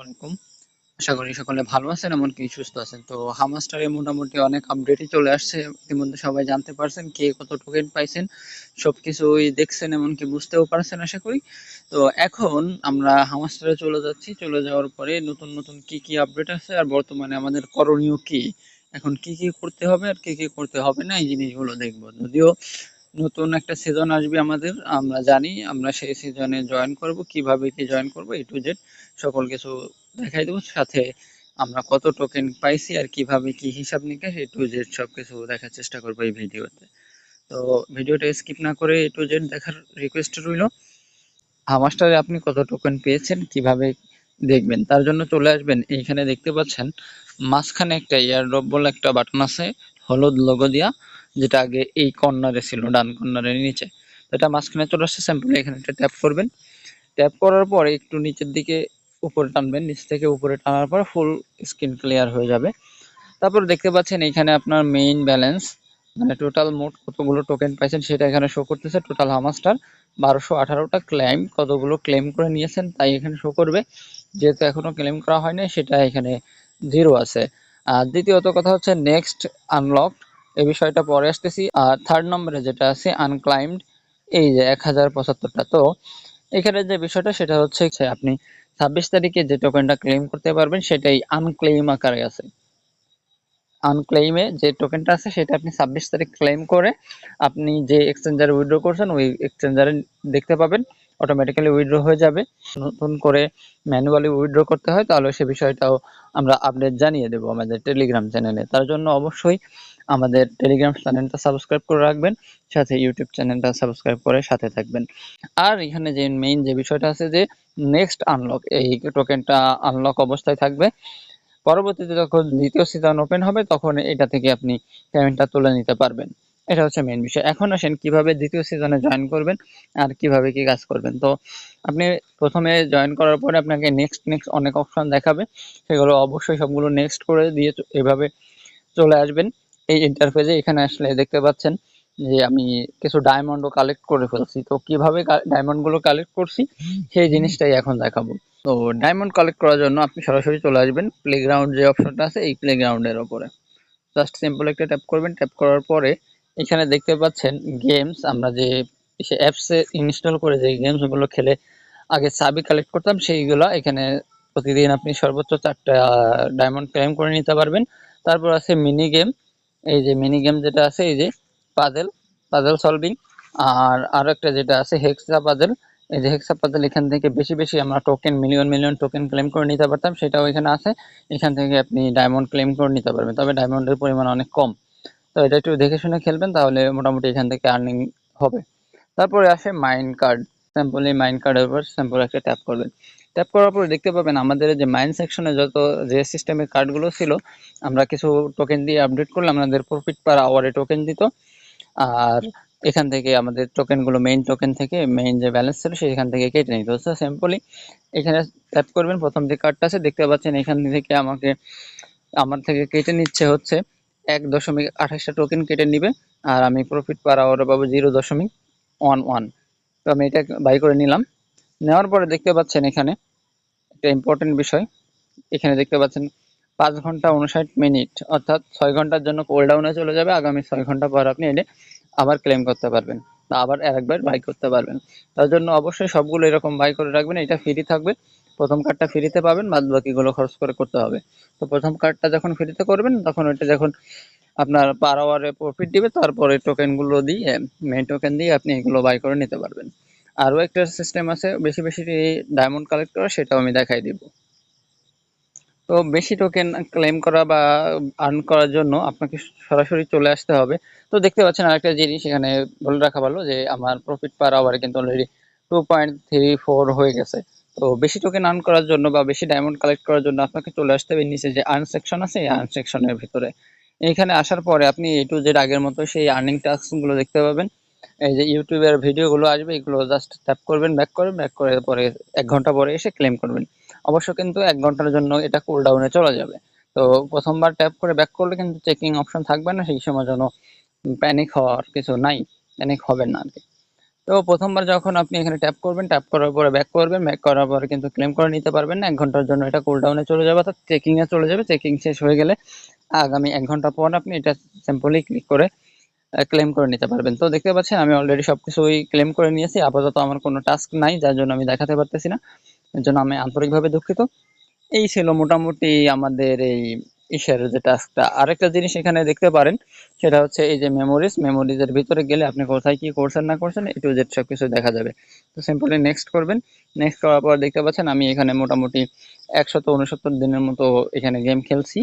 আলাইকুম। আশা করি সকলে ভালো আছেন, এমনকি সুস্থ আছেন। তো হামাস্টারে মোটামুটি অনেক আপডেটই চলে আসছে। ইতিমধ্যে সবাই জানতে পারছেন কে কত টোকেন পাইছেন, সবকিছুই দেখছেন, এমনকি বুঝতেও পারছেন আশা করি। তো এখন আমরা হামাস্টারে চলে যাচ্ছি। চলে যাওয়ার পরে নতুন নতুন কি কি আপডেট আছে আর বর্তমানে আমাদের করণীয় কি, এখন কি কি করতে হবে আর কি কি করতে হবে না, এই জিনিসগুলো দেখবো। যদিও নতুন একটা সিজন আসবে আমাদের, আমরা জানি, আমরা সেই সিজনে জয়েন করব, কিভাবে কি জয়েন করব এ টু জেড সকল কিছু দেখাই দেবো। সাথে আমরা কত টোকেন পাইছি আর কিভাবে কি হিসাব নিকাশ এ টু জেড সবকিছু দেখার চেষ্টা করবো এই ভিডিওতে। তো ভিডিওটা স্কিপ না করে এ টু জেড দেখার রিকোয়েস্ট রইল। হামাস্টারে আপনি কত টোকেন পেয়েছেন কিভাবে দেখবেন, তার জন্য চলে আসবেন। এইখানে দেখতে পাচ্ছেন মাঝখানে একটা এয়ারড্রপ বলে একটা বাটন আছে, হলুদ লোগো দিয়া, যেটা আগে এই কর্নারে ছিল, ডান কর্নারের নিচে। তো এটা মাঝখানে চলে আসছে। স্যাম্পল এখানে একটা ট্যাপ করবেন। ট্যাপ করার পরে একটু নিচের দিকে উপরে টানবেন, নিচ থেকে উপরে টানার পর ফুল স্ক্রিন ক্লিয়ার হয়ে যাবে। তারপর দেখতে পাচ্ছেন এখানে আপনার মেইন ব্যালেন্স, মানে টোটাল মোট কতগুলো টোকেন পাইছেন সেটা এখানে শো করতেছে। টোটাল হামাস্টার 1218টা, ক্লেম কতগুলো ক্লেম করে নিয়েছেন তাই এখানে শো করবে। যেহেতু এখনো ক্লেম করা হয়নি সেটা এখানে জিরো আছে। আর দ্বিতীয়ত কথা হচ্ছে নেক্সট আনলকড, এই বিষয়টা পরে আসতেছি। আর থার্ড নম্বরে যেটা আছে আনক্লাইমড, এই যে 1075টা। তো এখানে যে বিষয়টা সেটা হচ্ছে আপনি 26 তারিখে যে টোকেনটা ক্লেম করতে পারবেন সেটাই আনক্লেম আকারে আছে। আনক্লেইমে যে টোকেনটা আছে সেটা আপনি 26 তারিখ ক্লেম করে আপনি যে এক্সচেঞ্জারে উইথড্র করছেন ওই এক্সচেঞ্জারে দেখতে পাবেন, অটোমেটিক্যালি উইথড্র হয়ে যাবে। নতুন করে ম্যানুয়ালি উইথড্র করতে হয় তাহলে সে বিষয়টাও আমরা আপডেট জানিয়ে দেবো আমাদের টেলিগ্রাম চ্যানেলে। তার জন্য অবশ্যই আমাদের টেলিগ্রাম চ্যানেলটা সাবস্ক্রাইব করে রাখবেন, সাথে ইউটিউব চ্যানেলটা সাবস্ক্রাইব করে সাথে থাকবেন। আর এখানে যে মেইন যে বিষয়টা আছে যে নেক্সট আনলক, এই টোকেনটা আনলক অবস্থায় থাকবে। পরবর্তীতে যখন দ্বিতীয় সিজন ওপেন হবে তখন এটা থেকে আপনি পেমেন্টটা তুলে নিতে পারবেন। এটা হচ্ছে মেইন বিষয়। এখন আসেন কিভাবে দ্বিতীয় সিজনে জয়েন করবেন আর কিভাবে কি কাজ করবেন। তো আপনি প্রথমে জয়েন করার পরে আপনাকে নেক্সট নেক্সট অনেক অপশন দেখাবে, সেগুলো অবশ্যই সবগুলো নেক্সট করে দিয়ে এভাবে চলে আসবেন এই ইন্টারফেসে। এখানে আসলে দেখতে পাচ্ছেন যে আমি কিছু ডায়মন্ডও কালেক্ট করে ফেলছি। তো কিভাবে ডায়মন্ড গুলো কালেক্ট করছি সেই জিনিসটাই এখন দেখাবো। তো ডায়মন্ড কালেক্ট করার জন্য আপনি সরাসরি চলে আসবেন প্লেগ্রাউন্ড যে অপশনটা আছে এই প্লেগ্রাউন্ডের উপরে। জাস্ট সিম্পল একটা ট্যাপ করবেন। ট্যাপ করার পরে এখানে দেখতে পাচ্ছেন গেমস, আমরা যে অ্যাপসে ইনস্টল করে যে গেমস গুলো খেলে আগে সাবি কালেক্ট করতাম সেইগুলো এখানে প্রতিদিন আপনি সর্বোচ্চ 4টা ডায়মন্ড ক্লেম করে নিতে পারবেন। তারপর আছে মিনি গেম, এই যে মিনি গেম যেটা আছে এই যে পাজেল, পাজেল সলভিং। আর আরো একটা যেটা আছে হেক্সা পাজেল, এই যে হেক্সা পাজেল, এখান থেকে বেশি বেশি আমরা token million million token claim করে নিতে পারতাম, সেটাও এখানে আছে। এখান থেকে আপনি ডায়মন্ড ক্লেম করে নিতে পারবেন, তবে ডায়মন্ডের পরিমাণ অনেক কম। তো এটা একটু দেখে শুনে খেলবেন তাহলে মোটামুটি এখান থেকে আর্নিং হবে। তারপরে আসে মাইন কার্ড। স্যাম্পল এই মাইন কার্ডের উপর স্যাম্পল একটা ট্যাপ করবেন। ট্যাপ করার পরে দেখতে পাবেন আমাদের যে মাইন সেকশনে যত যে সিস্টেমের কার্ডগুলো ছিল আমরা কিছু টোকেন দিয়ে আপডেট করলে আমাদের প্রফিট পার আওয়ারে টোকেন দিত। আর এখান থেকে আমাদের টোকেনগুলো মেইন টোকেন থেকে মেইন যে ব্যালেন্স ছিল সেখান থেকে কেটে নিত। তো সিম্পলি এখানে ট্যাপ করবেন, প্রথম যে কার্ডটা আছে দেখতে পাচ্ছেন এখান থেকে আমার থেকে কেটে নিচ্ছে হচ্ছে 1.28টা টোকেন কেটে নিবে। আর আমি প্রফিট পার আওয়ারে পাবো 0.11। তো আমি এটা বাই করে নিলাম। নেওয়ার পরে দেখতে পাচ্ছেন এখানে একটা ইম্পর্টেন্ট বিষয়, এখানে দেখতে পাচ্ছেন 5 ঘন্টা 59 মিনিট, অর্থাৎ 6 ঘন্টার জন্য কোল ডাউনে চলে যাবে। আগামী 6 ঘন্টা পর আপনি এটা আবার ক্লেম করতে পারবেন বা আবার আরেকবার বাই করতে পারবেন। তার জন্য অবশ্যই সবগুলো এরকম বাই করে রাখবেন। এটা ফ্রি থাকবে, প্রথম কার্ডটা ফ্রিতে পাবেন, বাদ বাকিগুলো খরচ করে করতে হবে। তো প্রথম কার্ডটা যখন ফ্রিতে করবেন তখন ওইটা যখন আপনার পার আওয়ারে প্রফিট দিবে তারপরে টোকেনগুলো দিয়ে মেইন টোকেন দিয়ে আপনি এগুলো বাই করে নিতে পারবেন। আরও একটা সিস্টেম আছে বেশি বেশি ডায়মন্ড কালেক্ট করা, সেটাও আমি দেখাই দিব। তো বেশি টোকেন ক্লেম করা বা আর্ন করার জন্য আপনাকে সরাসরি চলে আসতে হবে। তো দেখতে পাচ্ছেন আরেকটা জিনিস এখানে বলে রাখা ভালো যে আমার প্রফিট পার আওয়ারে কিন্তু অলরেডি 2.34 হয়ে গেছে। তো বেশি টোকেন আর্ন করার জন্য বা বেশি ডায়মন্ড কালেক্ট করার জন্য আপনাকে চলে আসতে হবে নিচে যে আর্ন সেকশন আছে এই আর্ন সেকশনের ভিতরে। এইখানে আসার পরে আপনি এ টু জেড আগের মতো সেই আর্নিং টাস্ক গুলো দেখতে পাবেন। এই যে ইউটিউবের ভিডিওগুলো আসবে এগুলো জাস্ট ট্যাপ করবেন, ব্যাক করবেন, ব্যাক করে পরে 1 ঘন্টা পরে এসে ক্লেম করবেন। অবশ্য কিন্তু 1 ঘন্টার জন্য এটা কুল ডাউনে চলে যাবে। তো প্রথমবার ট্যাপ করে ব্যাক করলে কিন্তু চেকিং অপশন থাকবে না, সেই সময় যেন প্যানিক হওয়ার কিছু নাই, প্যানিক হবেন না আর কি। তো প্রথমবার যখন আপনি এখানে ট্যাপ করবেন, ট্যাপ করার পরে ব্যাক করবেন, ব্যাক করার পরে কিন্তু ক্লেম করে নিতে পারবেন না। ১ ঘন্টার জন্য এটা কুলডাউনে চলে যাবে, অর্থাৎ চেকিং এ চলে যাবে। চেকিং শেষ হয়ে গেলে আগামী ১ ঘন্টা পর আপনি এটা সিম্পলি ক্লিক করে ক্লেম করে নিতে পারবেন। তো দেখতে পাচ্ছেন আমি অলরেডি সবকিছুই ক্লেম করে নিয়েছি। আপাতত আমার কোনো টাস্ক নাই, যার জন্য আমি দেখাতে পারতেছি না। এর জন্য আমি আন্তরিকভাবে দুঃখিত। এই ছিল মোটামুটি আমাদের এই ইসের যে টাস্কটা। আরেকটা জিনিস এখানে দেখতে পারেন, সেটা হচ্ছে এই যে মেমোরিজের ভিতরে গেলে আপনি কোথায় কি করছেন না করছেন A to Z সবকিছু দেখা যাবে। তো সিম্পলি নেক্সট করবেন। নেক্সট করার পর দেখতে পাচ্ছেন আমি এখানে মোটামুটি ১৬৯ দিনের মতো এখানে গেম খেলছি।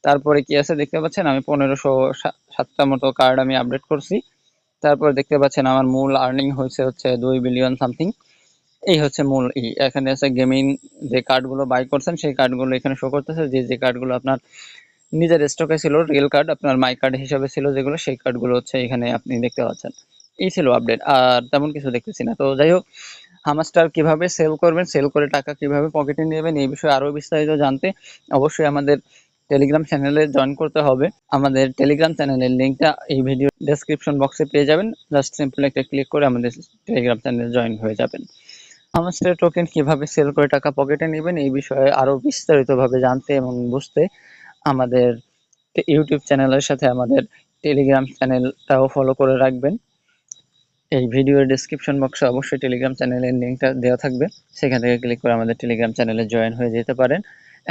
তারপরে কি আছে দেখতে পাচ্ছেন আমি ১৫০৭টা মতো কার্ড আমি আপডেট করছি। তারপর দেখতে পাচ্ছেন আমার মূল আর্নিং হয়েছে হচ্ছে ২ বিলিয়ন সামথিং। এই হচ্ছে মূল এখানে আছে গেমিং যে কার্ডগুলো বাই করছেন সেই কার্ডগুলো এখানে শো করতেছে, যে কার্ডগুলো আপনার নিজের স্টকে ছিল, রিয়েল কার্ড আপনার মাই কার্ড হিসাবে ছিল যেগুলো, সেই কার্ডগুলো হচ্ছে এখানে আপনি দেখতে পাচ্ছেন। এই ছিল আপডেট, আর তেমন কিছু দেখতেছি না। তো যাই হোক, হামাস্টার কিভাবে সেল করবেন, সেল করে টাকা কিভাবে পকেটে নেবেন, এই বিষয়ে আরো বিস্তারিত জানতে অবশ্যই আমাদের টেলিগ্রাম চ্যানেলে জয়েন করতে হবে। আমাদের টেলিগ্রাম চ্যানেলের লিঙ্কটা এই ভিডিও ডেসক্রিপশন বক্সে পেয়ে যাবেন। জাস্ট সিম্পল একটা ক্লিক করে আমাদের টেলিগ্রাম চ্যানেলে জয়েন হয়ে যাবেন। হামস্টার টোকেন কিভাবে সেল করে টাকা পকেটে নেবেন এই বিষয়ে আরো বিস্তারিতভাবে জানতে এবং বুঝতে আমাদের ইউটিউব চ্যানেলের সাথে আমাদের টেলিগ্রাম চ্যানেলটাও ফলো করে রাখবেন। এই ভিডিওর ডেসক্রিপশন বক্সে অবশ্যই টেলিগ্রাম চ্যানেলের লিঙ্কটা দেওয়া থাকবে, সেখান থেকে ক্লিক করে আমাদের টেলিগ্রাম চ্যানেলে জয়েন হয়ে যেতে পারেন।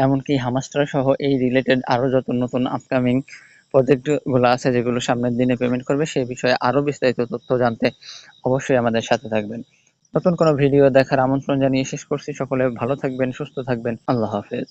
এমনকি হামাস্টার সহ এই রিলেটেড আরো যত নতুন আপকামিং প্রজেক্টগুলো আছে যেগুলো সামনের দিনে পেমেন্ট করবে সেই বিষয়ে আরো বিস্তারিত তথ্য জানতে অবশ্যই আমাদের সাথে থাকবেন। নতুন কোনো ভিডিও দেখার আমন্ত্রণ জানিয়ে শেষ করছি। সকলে ভালো থাকবেন, সুস্থ থাকবেন। আল্লাহ হাফেজ।